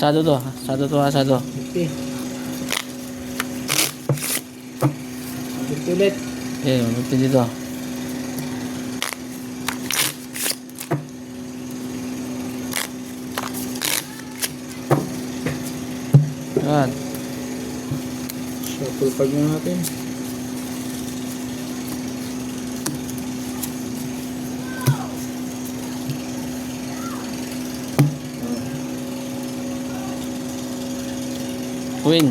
Asado to. Asado to, asado. 50. 50 ulit. Okay, 150 dito. Yan. Shuffle pag na natin. Win.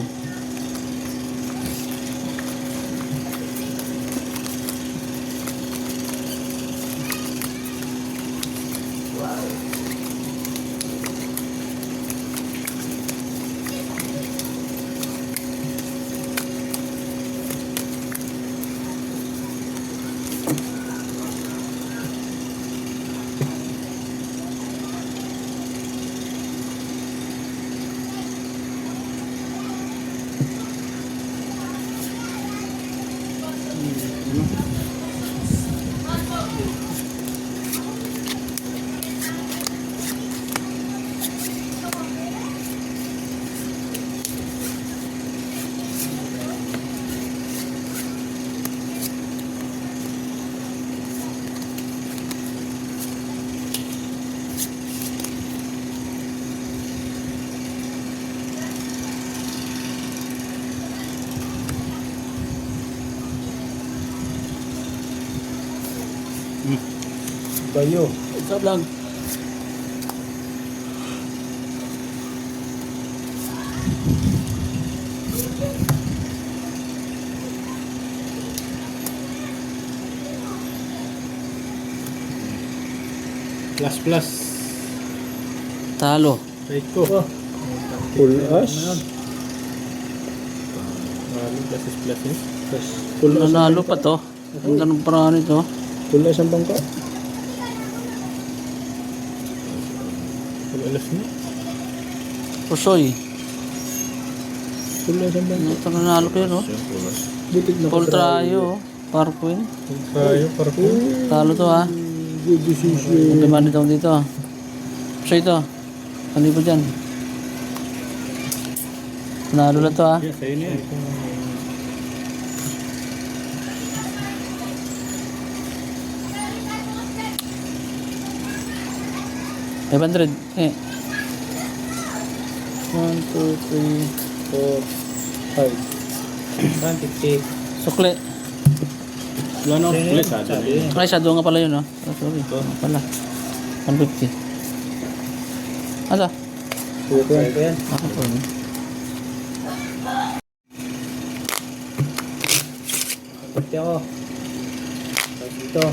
Bayo. Ito lang. Plus. Talo. Right ko. Full ash. Plus is plus eh. Full ash. Nanalo pa to. Ang ganun paraan ito. Full ash ang bangka. Full ash na. Pusoy. Full ash ang bangka. Ito nanalo ko yun, oh. Butik na Full tryo, oh. Parkwin. Tayo para po. Talo to, ah. Good decision. Ang demand dito. Pusoy ito. Ano ba dyan? Nanalo na to, ah. Yes, ayun yan. 500. Eh. 1, 2, 3, 4, 5. 150. Sukli. Wala na ulit sa atin. Ay, sado nga pala yun, oh. Oh, sorry. Nga pala. 150. Ano? Puto yan. Ako po. Pati ako. Dito.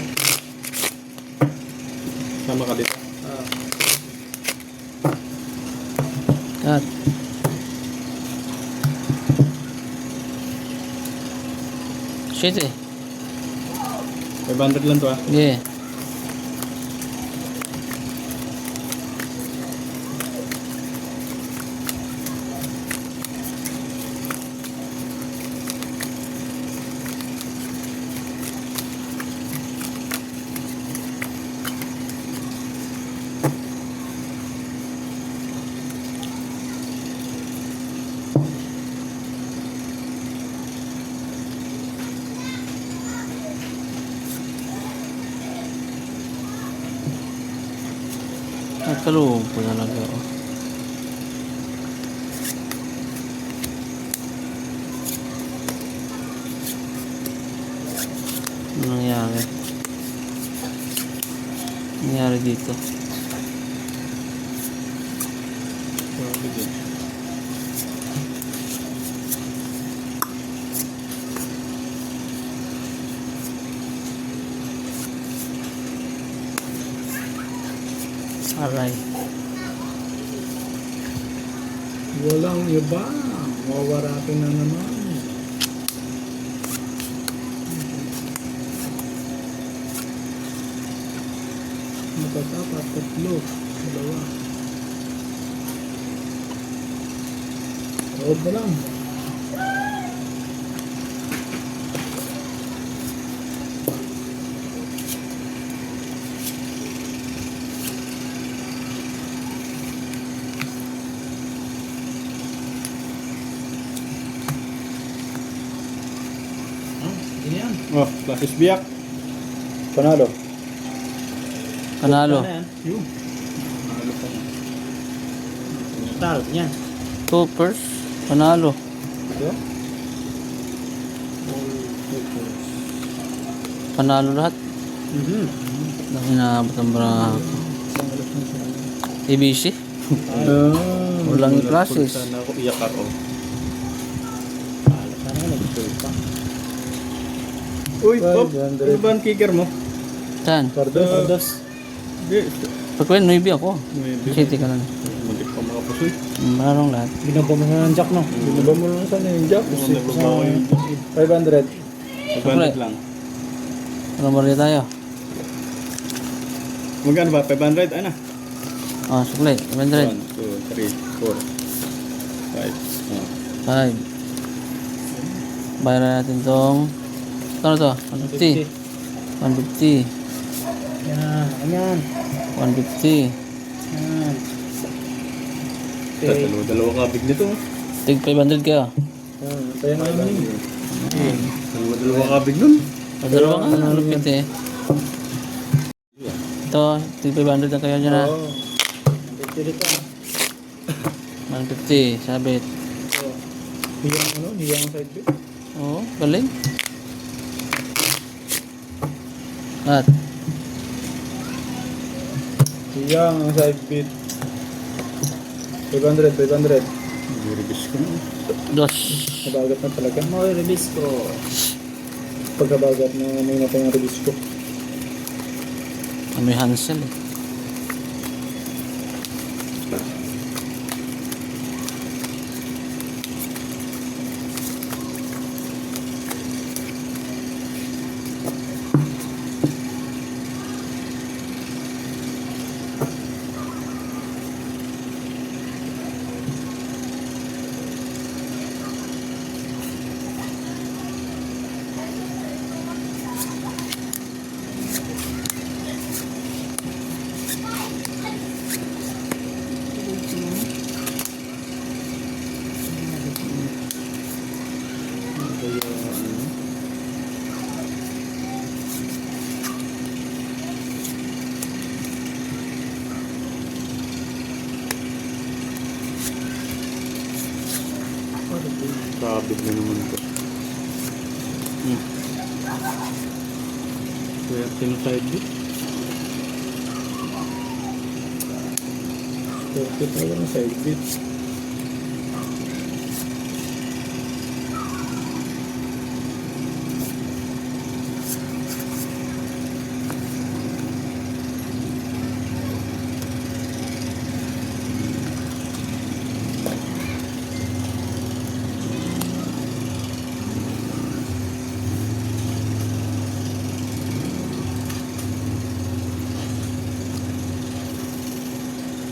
Sama ka dito. Cut. Shit eh. 500 lang to ah. Yeah. Nagkaloob po talaga, oh. Ano nangyari? Nangyari dito? Aray. Walang iba. Mawawaratin na naman. Matatapat, 3. 2. Loob na lang. yan. Oh, classes biyak. Panalo. Panalo. Yun. Panalo pa yan. Talo niya. Toppers. Panalo. Ito? Panalo lahat. Nang inaabot ang bra. ABC. Walang classes. Sana ako iyak ako. Sana nag-show pa. Uy, Bob. 500. Ano ba ang kicker mo? Saan? Pardos. Hindi. Pagkawin, 9 ako. Maybe. City ka lang. Muntik pa mga pusoy. Marong lahat. Ginagawa mo na ng jack, no? Ginagawa mo na saan yung jack? Oo, nagbabawa yung 500. 500 lang. Ano ba rin tayo? Magkano ba? 500? Ano? Oh, sukli. 1, 100. 2, 3, 4, 5. 5. Bayaran natin tong... Ano to? 150. 150. Yan. Ayan. 150. Yan. Dalawa kabig nito. Tig 500 kayo. Yan. Kaya namin. Dalawa kabig nun. O, dalawa nga. Lupit eh. Ito, tig 500 na kayo dyan ha. Oo. Pwede ka. 150. Sabit. Hiyang ano? Hiyang side bit. Oo, galing. At, Hiyang ang side bit. 500. Ribis ko na. dos. Nabagat na talaga. May release ko. Pagkabagat na may natay ang release ko. May Hansel eh. Kabig na naman ito. Kaya sinuside bit. 40 pa lang ang side bit.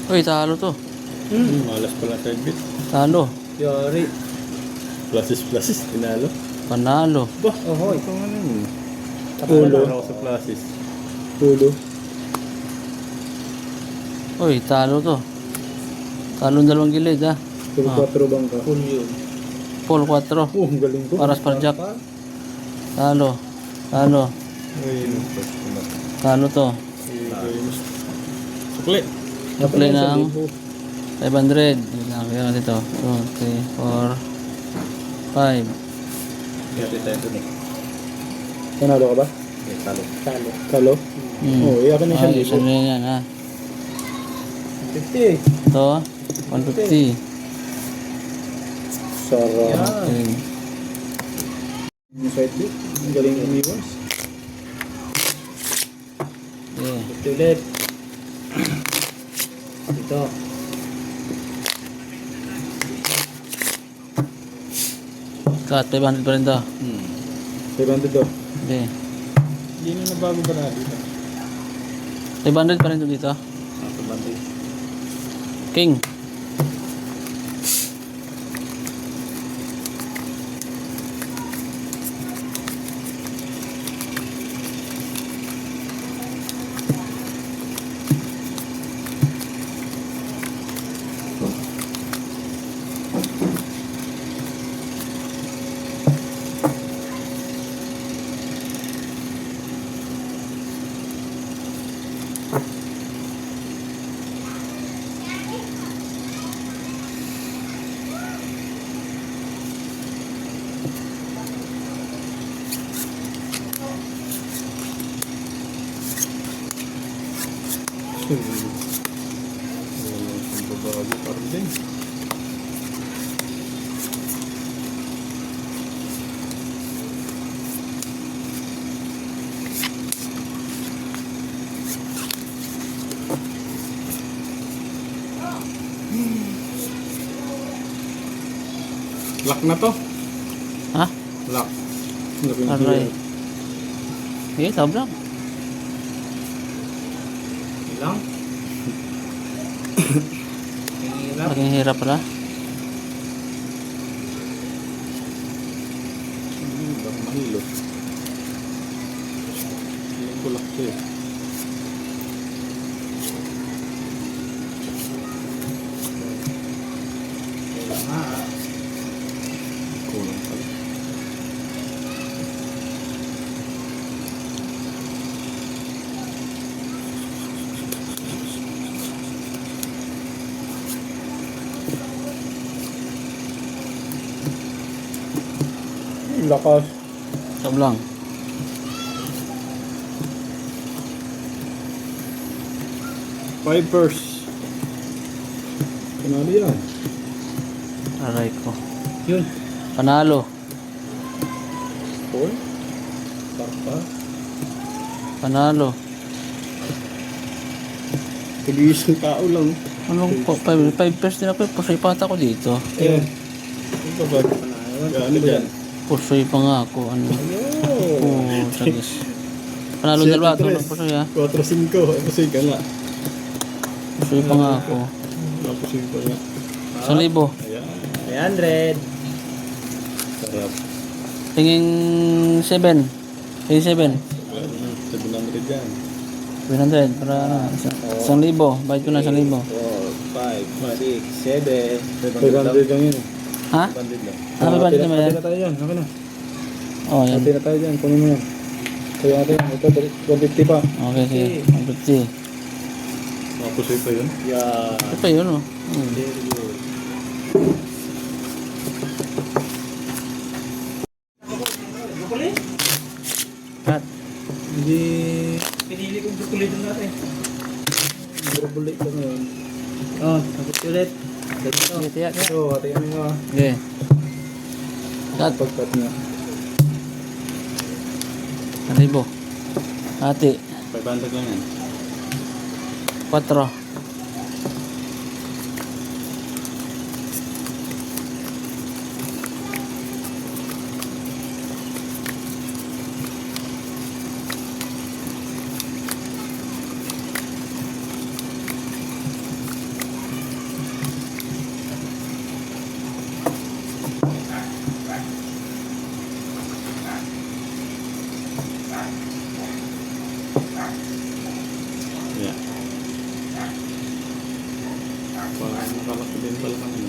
Uy, talo to. Malas pala side bit. Talo. Yari. Pluses. Tinalo. Panalo. Bah, ito nga nun. Ulo. Ako sa pluses. Ulo. Uy, talo to. Talong dalawang gilid ha. Full 4 bangka. Full yun. Full 4. Oh, ang galing ko. Paras par jack. Talo. Talo. Talo to. Sukli. Supply ng 500. Kaya natin ito. 2, 3, 4, 5. Kaya tayo ito ni. Panalo ka ba? Talo. Talo? Hmm. Oo, iyakan na Ay, siya. isa na yan ha. 50. Ito, 150. Sarap. Okay. Yung side bit. Ang galing umiwas. Okay. Ulit. Ito. Cut, 500 pa rin to. 500 daw. Okay. Hindi na nabago ba na dito? 500 pa rin to dito. King. Walang babago parang din. Lock na to. Ha? Lock. Aray. Okay, sobrang. Ilang? Hirap. Laging hirap pala. Baka mahilo. Ilang kulak to eh. Kulang pala. Lakas. Sobrang. Vipers. Panalo yan. Aray ko. Yun. Panalo. 4. Parpa. Panalo. Pag-iisang tao lang. Anong 5 pairs din ako eh. Pusoy pa ata ako dito. Ayun. Ito ba? Ano dyan? Pusoy pa nga ako. Ano? Oh, sagis. Panalo dalawa. Ito pusoy ha. 4-5. Kasi ka nga. Pusoy pa nga ako. Tapos yung pa nga. 1,000. Ayan. 300. Sarap. Tingin 7. Tingin 7. 700 yan. 700 para ano. 1,000. Bayad ko na 1,000. 4, 5, 6, 7. 500 lang yun. Ha? 700 lang. Ano ba dito Hati yan? na tayo yan. Okay na. Oh, yan. Hati na tayo dyan. Kunin mo yan. Kaya natin yan. Ito, 150 pa. Okay, sige. 150. Tapos yun pa yun? Yeah. Ito pa yun oh. Very good. Cut. Hindi. Pinili kong chocolate natin. Burbulate lang yun. Oh, tapos ulit. Dito. Sige, tiyak. So, hati kami nga. Okay. Cut. Pagkat niya. 1,000. Hati. 500 lang yan. 4. Yeah. Parang nakalaki din pala kami.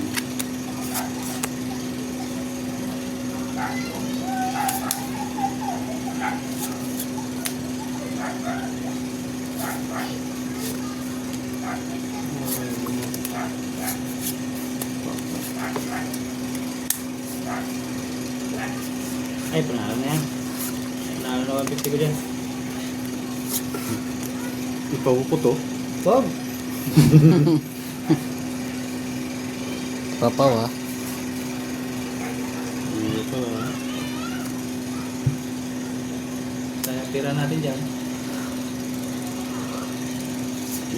Ay, panalo na yan. Panalo na 150 ko dyan. Ipaw ko to. Bob! Papaw ah. Hindi pa. Sayang tira natin dyan.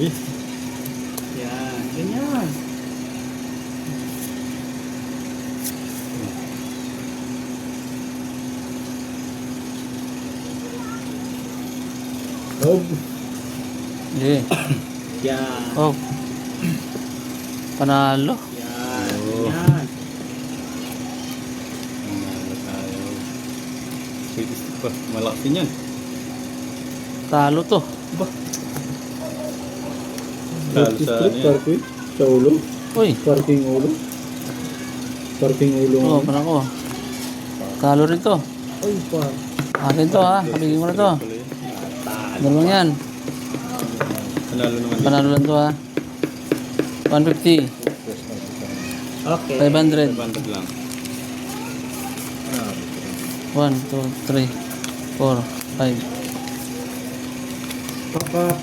Eh, Yan. Ganyan. Oh, Sige. Yan. Oh. Panalo. Yan. Oh. Yan. nanalo tayo. Sweet stick pa. Malaki yan. Talo to. Talo sa ano yan. parking. Sa ulo. Uy. Parking ulo. Parking ulo. Oh, parang ko. Talo rin to. Ay, par. Akin to ha. Kabigin mo na to. Pala yun. Dalawang yan. Panalo naman yun. Panalo lang to ha. 150. Okay. 500. 500 lang. 1, 2, 3, 4, 5. Papak.